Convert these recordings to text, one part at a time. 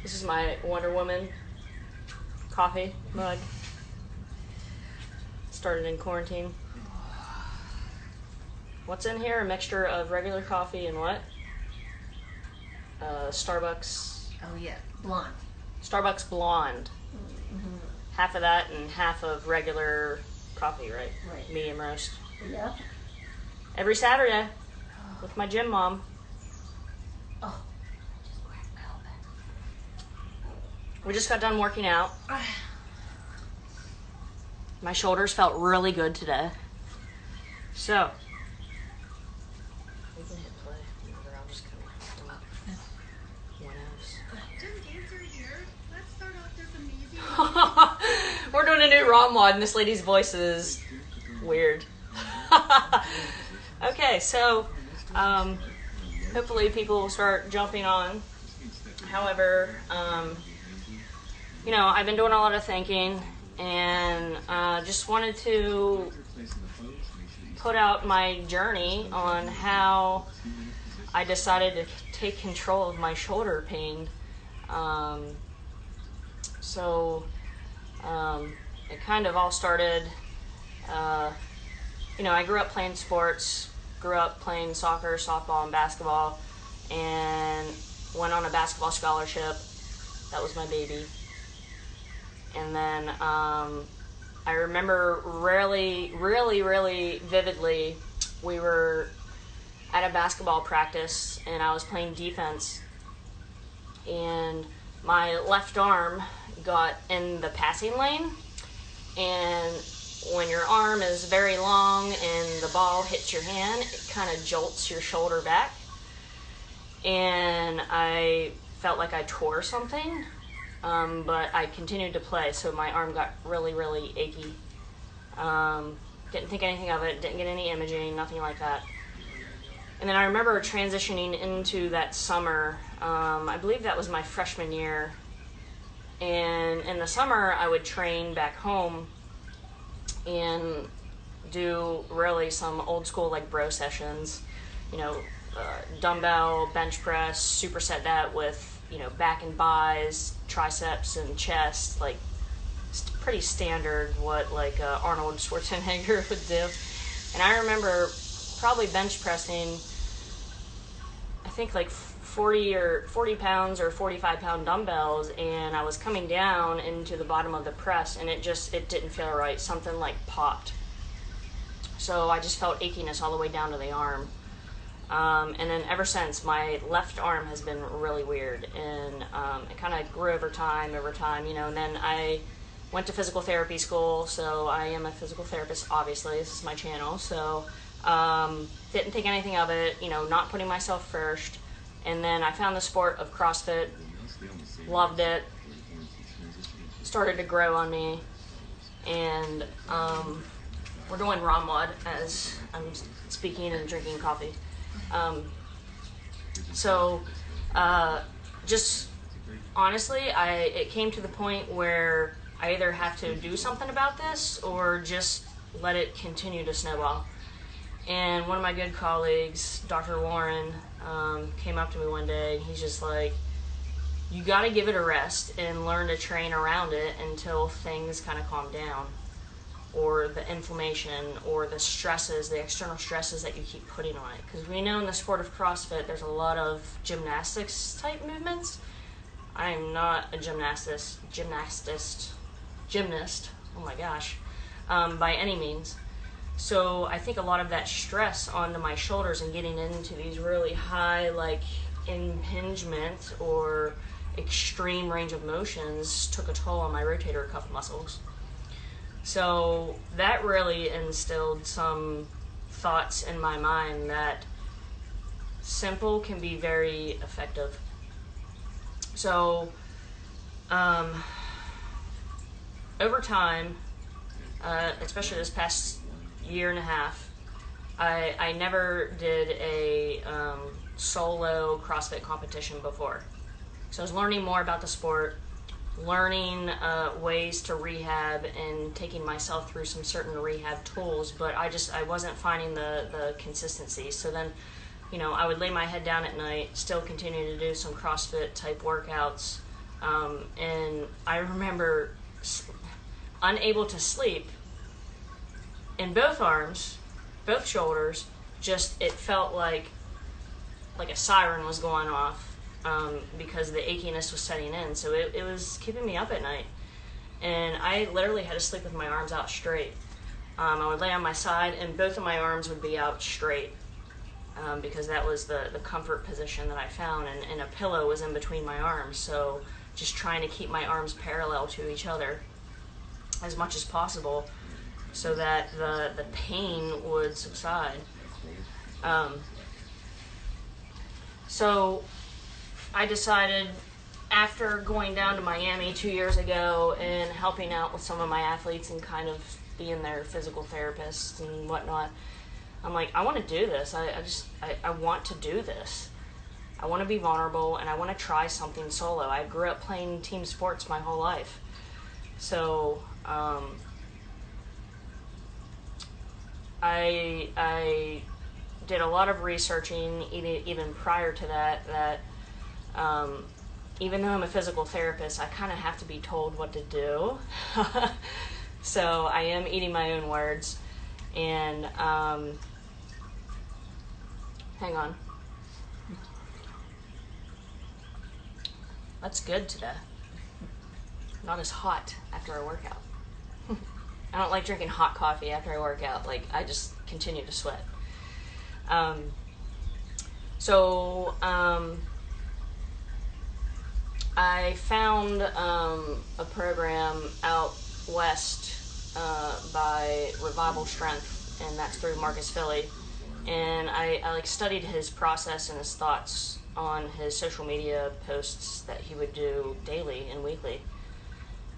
This is my Wonder Woman coffee mug. Started in quarantine. What's in here? A mixture of regular coffee and what? Starbucks. Oh yeah, blonde. Starbucks blonde. Mm-hmm. Half of that and half of regular coffee, right? Right. Medium roast. Yeah. Every Saturday with my gym mom. Oh. We just got done working out. My shoulders felt really good today. So, we can hit play. Or I'll just kind of dump one else. Jim Dancer here. Let's start off this amazing. We're doing a new ROM mod, and this lady's voice is weird. Okay, so hopefully people will start jumping on. However, I've been doing a lot of thinking, and just wanted to put out my journey on how I decided to take control of my shoulder pain. It kind of all started, I grew up playing sports, grew up playing soccer, softball, and basketball, and went on a basketball scholarship. That was my baby. And then I remember really vividly, we were at a basketball practice and I was playing defense, and my left arm got in the passing lane, and when your arm is very long and the ball hits your hand, it kind of jolts your shoulder back, and I felt like I tore something. But I continued to play, so my arm got really achy. Didn't think anything of it, didn't get any imaging, nothing like that. And then I remember transitioning into that summer, I believe that was my freshman year, and in the summer I would train back home and do really some old school like bro sessions, dumbbell, bench press, superset that with back and buys, triceps and chest, like pretty standard what like Arnold Schwarzenegger would do. And I remember probably bench pressing, I think like 40 pounds or 45-pound dumbbells, and I was coming down into the bottom of the press, and it didn't feel right. Something like popped. So I just felt achiness all the way down to the arm. And then ever since, my left arm has been really weird, and it kind of grew over time, and then I went to physical therapy school, so I am a physical therapist, obviously. This is my channel, so didn't think anything of it, not putting myself first. And then I found the sport of CrossFit, loved it, started to grow on me, and we're doing ROM mod as I'm speaking and drinking coffee. Just honestly, it came to the point where I either have to do something about this or just let it continue to snowball. And one of my good colleagues, Dr. Warren, came up to me one day. He's just like, you got to give it a rest and learn to train around it until things kind of calm down, or the inflammation or the stresses, the external stresses that you keep putting on it. Because we know in the sport of CrossFit, there's a lot of gymnastics type movements. I am not a gymnast, oh my gosh, by any means. So I think a lot of that stress onto my shoulders and getting into these really high like impingement or extreme range of motions took a toll on my rotator cuff muscles. So that really instilled some thoughts in my mind that simple can be very effective. So over time, especially this past year and a half, I never did a solo CrossFit competition before. So I was learning more about the sport, learning ways to rehab and taking myself through some certain rehab tools, but I wasn't finding the consistency. So then, I would lay my head down at night, still continue to do some CrossFit type workouts, And I remember unable to sleep in both arms, both shoulders. Just it felt like a siren was going off, because the achiness was setting in. So it was keeping me up at night, and I literally had to sleep with my arms out straight. I would lay on my side, and both of my arms would be out straight, because that was the comfort position that I found, and a pillow was in between my arms. So just trying to keep my arms parallel to each other as much as possible so that the pain would subside. So I decided, after going down to Miami 2 years ago and helping out with some of my athletes and kind of being their physical therapist and whatnot, I'm like, I want to do this. I want to do this. I want to be vulnerable, and I want to try something solo. I grew up playing team sports my whole life. So I did a lot of researching even prior to that even though I'm a physical therapist, I kind of have to be told what to do. So I am eating my own words. And hang on. That's good today. Not as hot after a workout. I don't like drinking hot coffee after I work out. Like, I just continue to sweat. I found a program out west by Revival Strength, and that's through Marcus Philly. And I studied his process and his thoughts on his social media posts that he would do daily and weekly.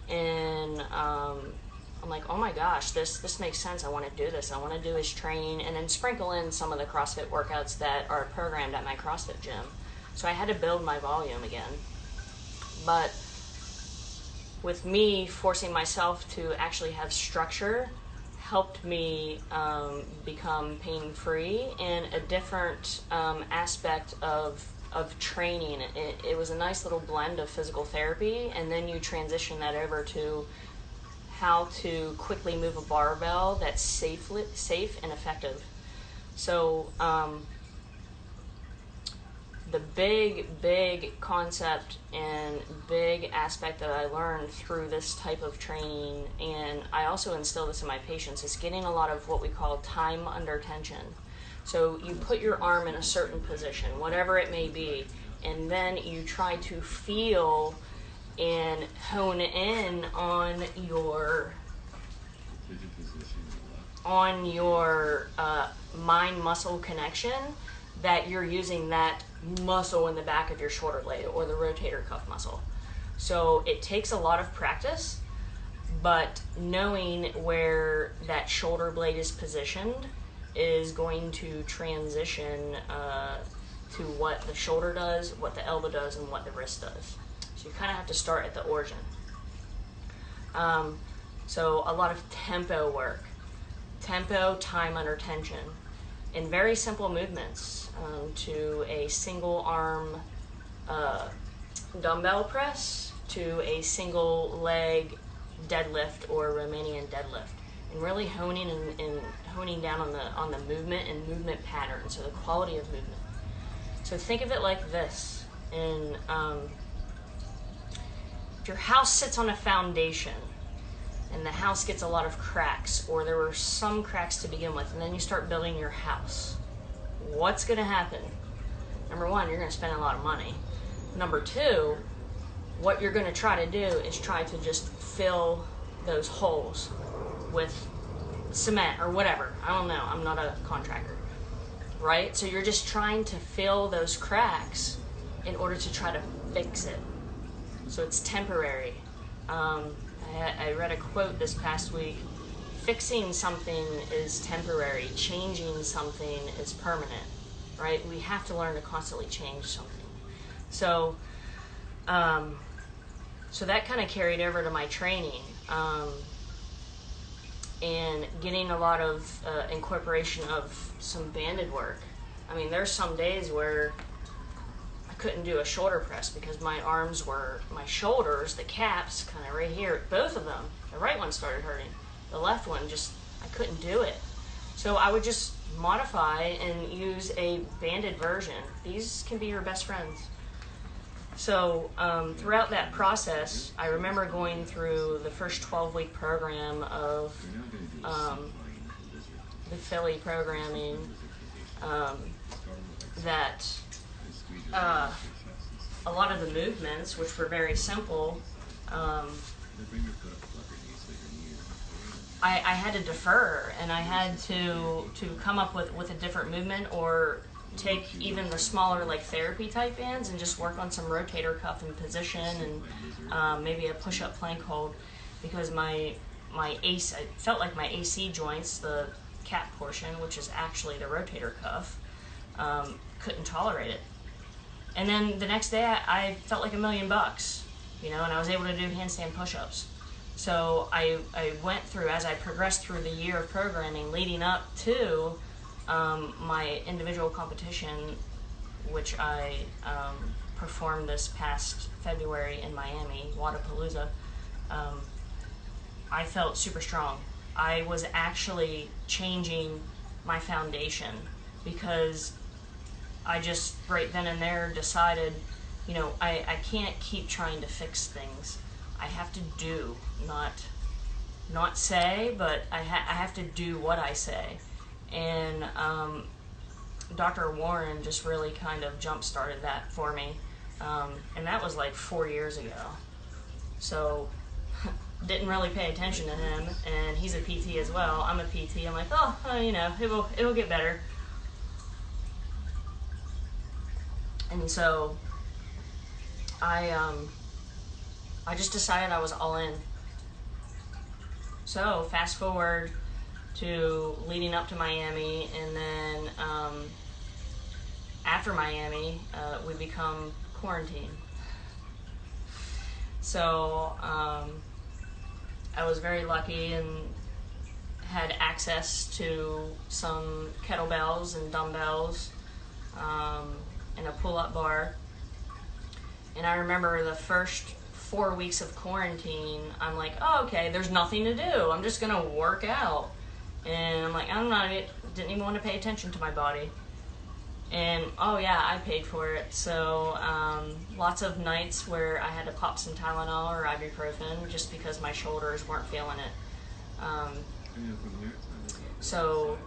And I'm like, oh my gosh, this makes sense. I want to do this. I want to do his training and then sprinkle in some of the CrossFit workouts that are programmed at my CrossFit gym. So I had to build my volume again. But with me forcing myself to actually have structure helped me become pain-free in a different aspect of training. It was a nice little blend of physical therapy, and then you transition that over to how to quickly move a barbell that's safe and effective. So the big concept and big aspect that I learned through this type of training, and I also instill this in my patients, is getting a lot of what we call time under tension. So you put your arm in a certain position, whatever it may be, and then you try to feel and hone in on your mind-muscle connection, that you're using that muscle in the back of your shoulder blade or the rotator cuff muscle. So it takes a lot of practice, but knowing where that shoulder blade is positioned is going to transition to what the shoulder does, what the elbow does, and what the wrist does. So you kind of have to start at the origin. So a lot of tempo work. Tempo, time under tension, in very simple movements, to a single arm dumbbell press, to a single leg deadlift or Romanian deadlift, and really honing and honing down on the movement and movement pattern, so the quality of movement. So think of it like this: and if your house sits on a foundation, and the house gets a lot of cracks, or there were some cracks to begin with, and then you start building your house, what's going to happen? Number one, you're going to spend a lot of money. Number two, what you're going to try to do is try to just fill those holes with cement or whatever. I don't know. I'm not a contractor, right? So you're just trying to fill those cracks in order to try to fix it. So it's temporary. I read a quote this past week: fixing something is temporary, changing something is permanent, right? We have to learn to constantly change something. So so that kind of carried over to my training, and getting a lot of incorporation of some banded work. I mean, there's some days where I couldn't do a shoulder press because my arms were, my shoulders, the caps, kind of right here, both of them, the right one started hurting. The left one just, I couldn't do it. So I would just modify and use a banded version. These can be your best friends. So throughout that process, I remember going through the first 12-week program of the Philly programming that a lot of the movements, which were very simple, I had to defer, and I had to come up with a different movement, or take even the smaller like therapy type bands and just work on some rotator cuff and position, and maybe a push-up plank hold, because my AC, I felt like my AC joints, the cap portion, which is actually the rotator cuff, couldn't tolerate it. And then the next day I felt like $1,000,000, you know, and I was able to do handstand push-ups. So I went through, as I progressed through the year of programming leading up to my individual competition, which I performed this past February in Miami, Wadapalooza. I felt super strong. I was actually changing my foundation, because I just right then and there decided, you know, I can't keep trying to fix things. I have to do, not say, but I have to do what I say. And Dr. Warren just really kind of jump-started that for me. And that was like 4 years ago. So didn't really pay attention to him, and he's a PT as well. I'm a PT. I'm like, oh, you know, it'll get better. And so I just decided I was all in. So fast forward to leading up to Miami, and then after Miami, we become quarantined. So I was very lucky and had access to some kettlebells and dumbbells and a pull-up bar. And I remember the first 4 weeks of quarantine, I'm like, oh, okay, there's nothing to do. I'm just gonna work out. And I'm like, didn't even want to pay attention to my body. And oh yeah, I paid for it. So lots of nights where I had to pop some Tylenol or ibuprofen just because my shoulders weren't feeling it. So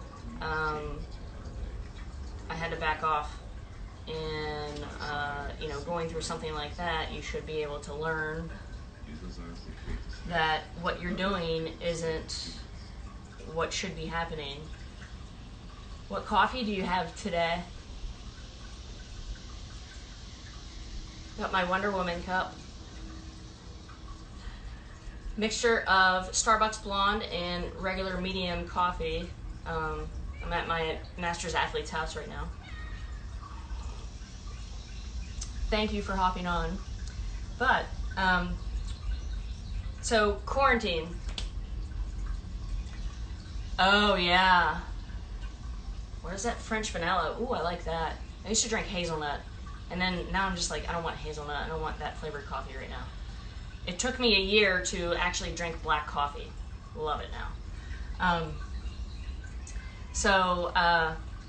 I had to back off. And you know, going through something like that, you should be able to learn that what you're doing isn't what should be happening. What coffee do you have today? Got my Wonder Woman cup. Mixture of Starbucks Blonde and regular medium coffee. I'm at my Master's Athlete's house right now. Thank you for hopping on. But, so quarantine. Oh yeah. What is that? French vanilla. Ooh, I like that. I used to drink hazelnut. And then now I'm just like, I don't want hazelnut. I don't want that flavored coffee right now. It took me a year to actually drink black coffee. Love it now.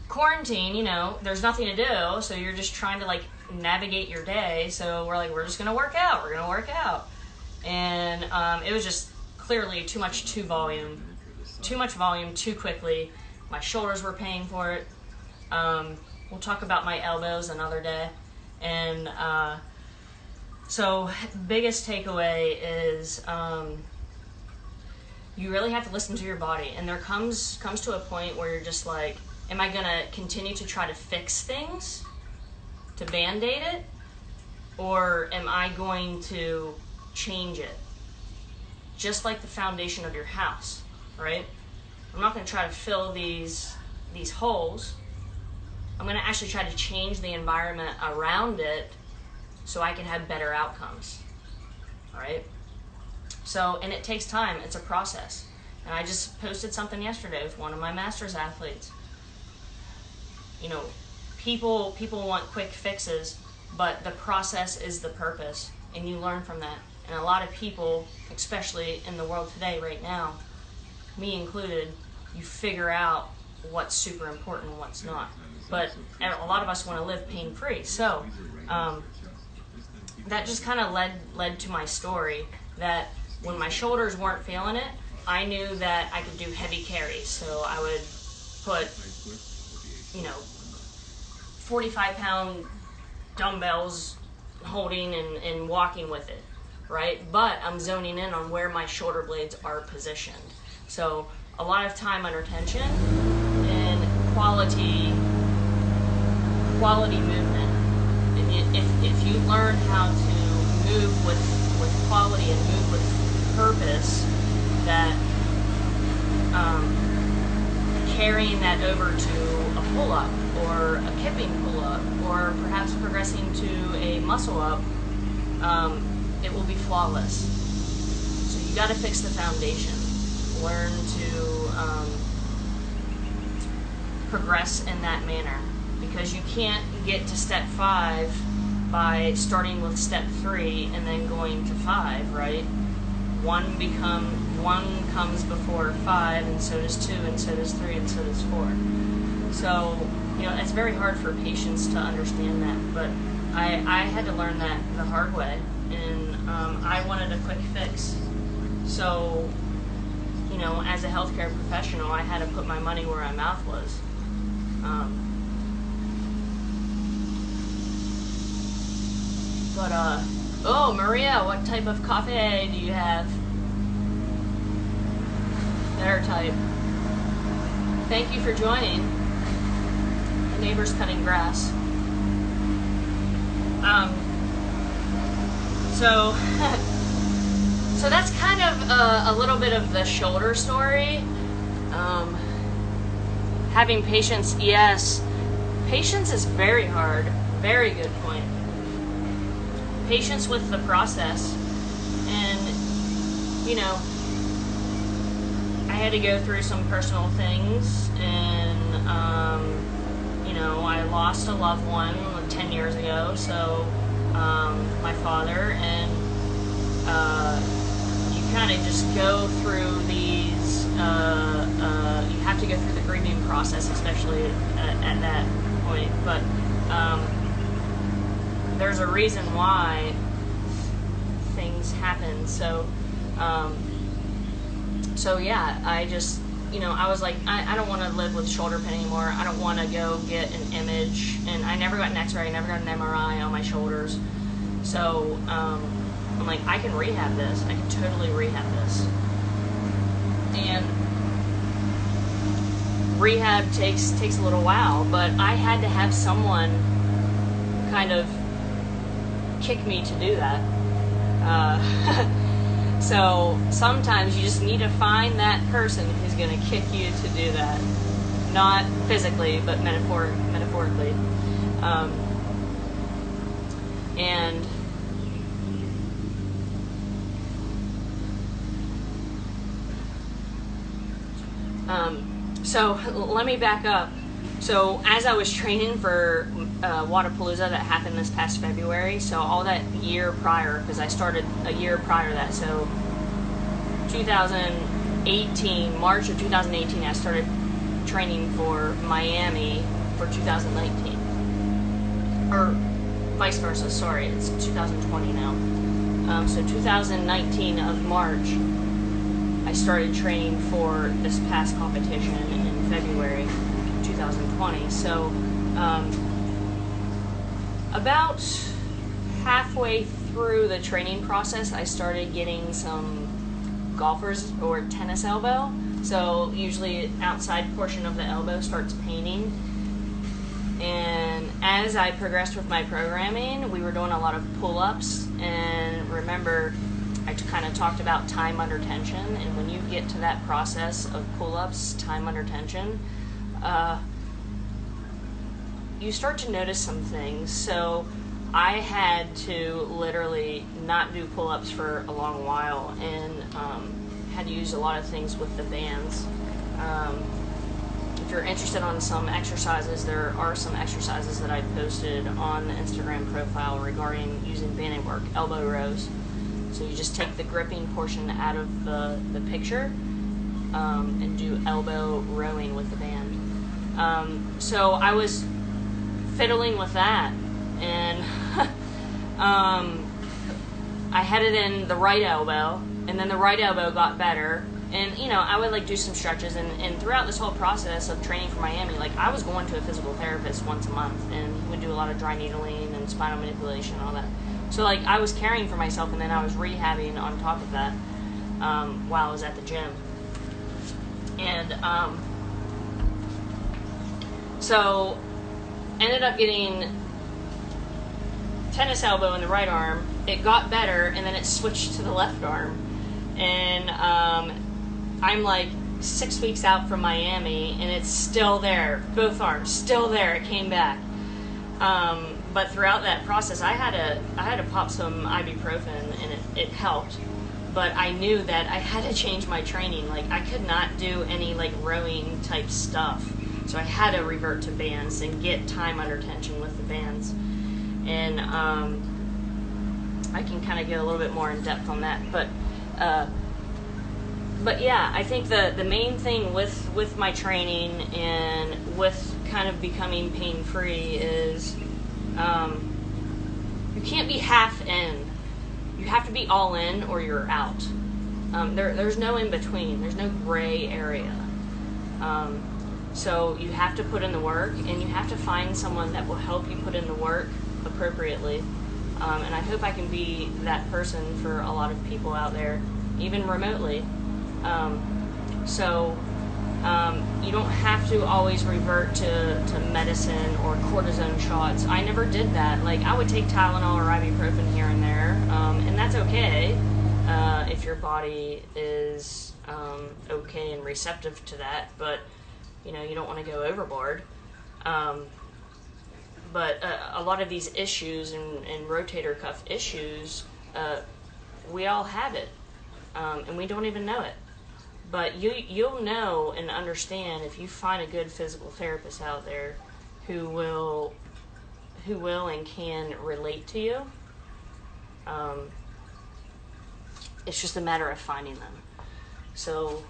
Quarantine, you know, there's nothing to do, so you're just trying to like navigate your day. So we're like, we're just gonna work out. We're gonna work out. And it was just clearly too much volume too quickly. My shoulders were paying for it. We'll talk about my elbows another day. And so biggest takeaway is you really have to listen to your body. And there comes to a point where you're just like, am I gonna continue to try to fix things, to band-aid it, or am I going to change it? Just like the foundation of your house, right? I'm not gonna try to fill these holes. I'm gonna actually try to change the environment around it so I can have better outcomes, all right? So, and it takes time, it's a process. And I just posted something yesterday with one of my Masters athletes. You know, people want quick fixes. but the process is the purpose, and you learn from that. And a lot of people, especially in the world today right now, me included, you figure out what's super important and what's not. But a lot of us want to live pain-free. So that just kind of led to my story, that when my shoulders weren't feeling it, I knew that I could do heavy carries. So I would put, 45-pound dumbbells holding and walking with it, right? But I'm zoning in on where my shoulder blades are positioned. So a lot of time under tension and quality movement. And if you learn how to move with quality and move with purpose, that carrying that over to a pull-up or a kipping pull-up or perhaps progressing to a muscle-up, it will be flawless. So you got to fix the foundation. Learn to progress in that manner, because you can't get to step 5 by starting with step 3 and then going to 5, right? One comes before 5, and so does 2, and so does 3, and so does 4. So, it's very hard for patients to understand that, but I had to learn that the hard way, and I wanted a quick fix. So, as a healthcare professional, I had to put my money where my mouth was. Oh, Maria, what type of coffee do you have? Better type. Thank you for joining. The neighbor's cutting grass. So that's kind of a little bit of the shoulder story. Having patience, yes. Patience is very hard. Very good point. Patience with the process. And, I had to go through some personal things, and, I lost a loved one 10 years ago, so, my father, and, you kind of just go through these, you have to go through the grieving process, especially at that point, but, there's a reason why things happen, so yeah, I just, I was like, I don't want to live with shoulder pain anymore. I don't want to go get an image, and I never got an x-ray, I never got an MRI on my shoulders, so, I'm like, I can rehab this, I can totally rehab this, and rehab takes a little while, but I had to have someone kind of kick me to do that. So sometimes you just need to find that person who's going to kick you to do that. Not physically, but metaphorically. So let me back up. So as I was training for Wadapalooza that happened this past February, so all that year prior, because I started a year prior to that, so 2018, March of 2018, I started training for Miami for 2019. Or vice versa, sorry, it's 2020 now. So 2019 of March, I started training for this past competition in February 2020. So about halfway through the training process, I started getting some golfer's or tennis elbow. So usually outside portion of the elbow starts paining. And as I progressed with my programming, we were doing a lot of pull-ups. And remember, I kind of talked about time under tension. And when you get to that process of pull-ups, time under tension, you start to notice some things. So I had to literally not do pull-ups for a long while, and had to use a lot of things with the bands. if you're interested on some exercises, there are some exercises that I posted on the Instagram profile regarding using banding work, elbow rows. So you just take the gripping portion out of the picture and do elbow rowing with the band. So I was fiddling with that, and I had it in the right elbow, and then the right elbow got better. And, you know, I would, like, do some stretches, and throughout this whole process of training for Miami, like, I was going to a physical therapist once a month, and he would do a lot of dry needling and spinal manipulation and all that. So, like, I was caring for myself, and then I was rehabbing on top of that while I was at the gym. And so ended up getting tennis elbow in the right arm. It got better, and then it switched to the left arm. And I'm like 6 weeks out from Miami, and it's still there. Both arms still there. It came back. But throughout that process, I had to pop some ibuprofen, and it helped. But I knew that I had to change my training. Like, I could not do any, like, rowing type stuff. So I had to revert to bands and get time under tension with the bands. And I can kind of get a little bit more in depth on that. But yeah, I think the main thing with my training and with kind of becoming pain-free is you can't be half in. You have to be all in or you're out. There's no in between. There's no gray area. So you have to put in the work, and you have to find someone that will help you put in the work appropriately. And I hope I can be that person for a lot of people out there, even remotely. You don't have to always revert to medicine or cortisone shots. I never did that. Like, I would take Tylenol or ibuprofen here and there, and that's okay if your body is okay and receptive to that, but you know, you don't want to go overboard. But a lot of these issues and rotator cuff issues, we all have it, and we don't even know it. But you'll know and understand if you find a good physical therapist out there who will and can relate to you. It's just a matter of finding them. So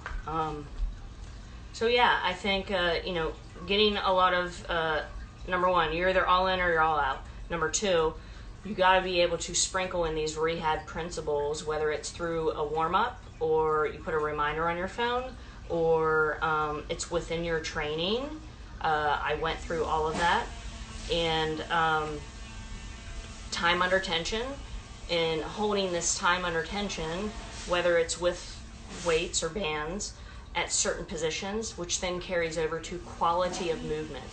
yeah, I think getting a lot of number one, you're either all in or you're all out. Number two, you got to be able to sprinkle in these rehab principles, whether it's through a warm-up or you put a reminder on your phone or it's within your training. I went through all of that. And time under tension, and holding this time under tension, whether it's with weights or bands at certain positions, which then carries over to quality of movement.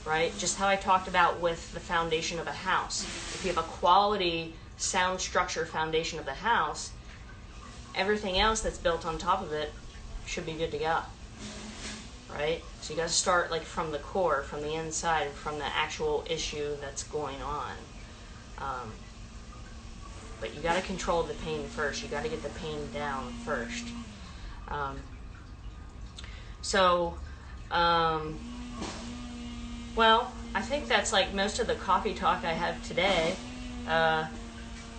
Right? Just how I talked about with the foundation of a house. If you have a quality sound structure foundation of the house, everything else that's built on top of it should be good to go. Right? So you got to start like from the core, from the inside, from the actual issue that's going on. But you got to control the pain first. You got to get the pain down first. Well, I think that's like most of the coffee talk I have today.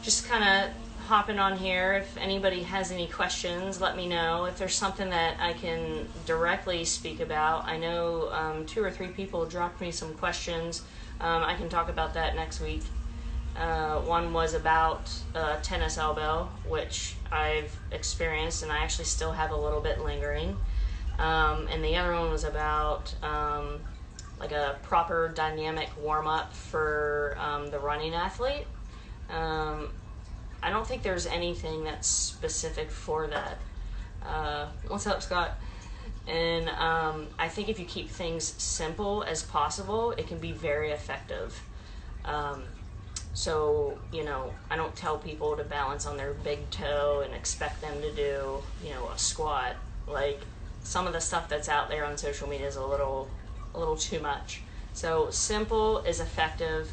Just kind of hopping on here. If anybody has any questions, let me know. If there's something that I can directly speak about, I know 2 or 3 people dropped me some questions. I can talk about that next week. One was about tennis elbow, which I've experienced and I actually still have a little bit lingering. And the other one was about like a proper dynamic warm-up for the running athlete. I don't think there's anything that's specific for that. What's up, Scott? And I think if you keep things simple as possible, it can be very effective. So, I don't tell people to balance on their big toe and expect them to do, a squat. Like, some of the stuff that's out there on social media is a little too much. So simple is effective,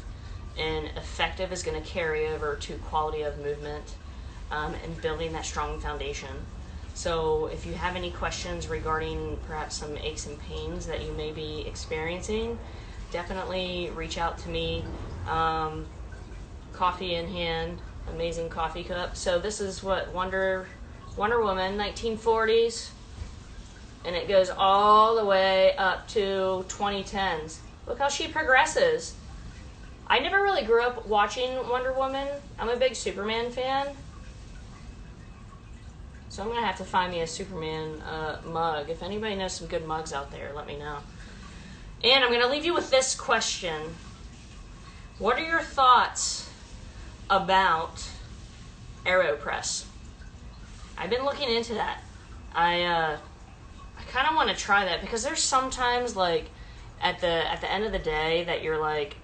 and effective is going to carry over to quality of movement and building that strong foundation. So if you have any questions regarding perhaps some aches and pains that you may be experiencing, definitely reach out to me. Coffee in hand, amazing coffee cup. So this is what Wonder Woman, 1940s, and it goes all the way up to 2010s. Look how she progresses. I never really grew up watching Wonder Woman. I'm a big Superman fan. So I'm going to have to find me a Superman mug. If anybody knows some good mugs out there, let me know. And I'm going to leave you with this question. What are your thoughts about AeroPress? I've been looking into that. I kind of want to try that because there's sometimes like at the end of the day that you're like,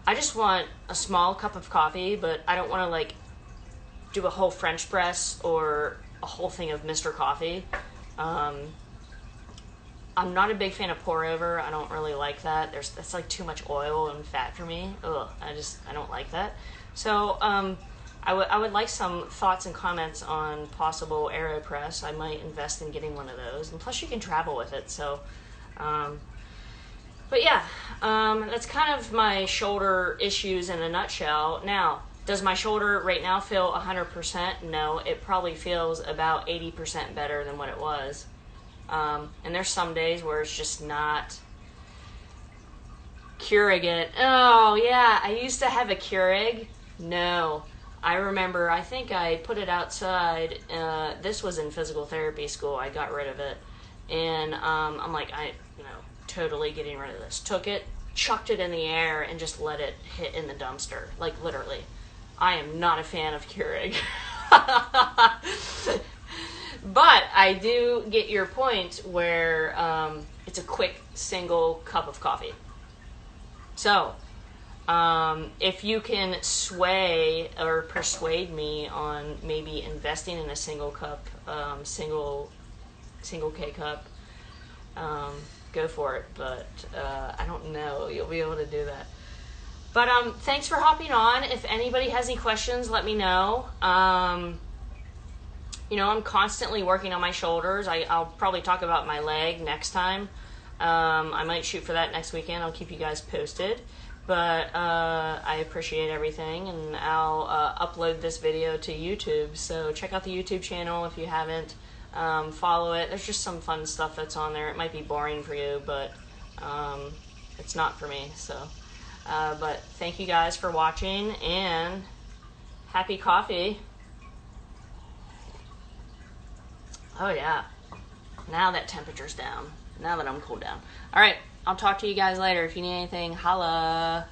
I just want a small cup of coffee, but I don't want to like do a whole French press or a whole thing of Mr. Coffee. I'm not a big fan of pour over. I don't really like that. That's like too much oil and fat for me. Ugh, I don't like that. So I would like some thoughts and comments on possible AeroPress. I might invest in getting one of those, and plus you can travel with it. So, but yeah, that's kind of my shoulder issues in a nutshell. Now, does my shoulder right now feel 100%? No, it probably feels about 80% better than what it was. And there's some days where it's just not Keurig it. Oh yeah, I used to have a Keurig. No, I remember, I think I put it outside. This was in physical therapy school. I got rid of it. And I'm like, totally getting rid of this. Took it, chucked it in the air, and just let it hit in the dumpster. Like, literally. I am not a fan of Keurig. But I do get your point where it's a quick single cup of coffee. So, if you can sway or persuade me on maybe investing in a single cup, single K-cup, go for it. But I don't know you'll be able to do that. But thanks for hopping on. If anybody has any questions, let me know. I'm constantly working on my shoulders. I'll probably talk about my leg next time. I might shoot for that next weekend. I'll keep you guys posted. But I appreciate everything, and I'll upload this video to YouTube. So check out the YouTube channel if you haven't. Follow it. There's just some fun stuff that's on there. It might be boring for you, but it's not for me. So, but thank you guys for watching, and happy coffee. Oh yeah, now that temperature's down, now that I'm cooled down. All right, I'll talk to you guys later. If you need anything, holla.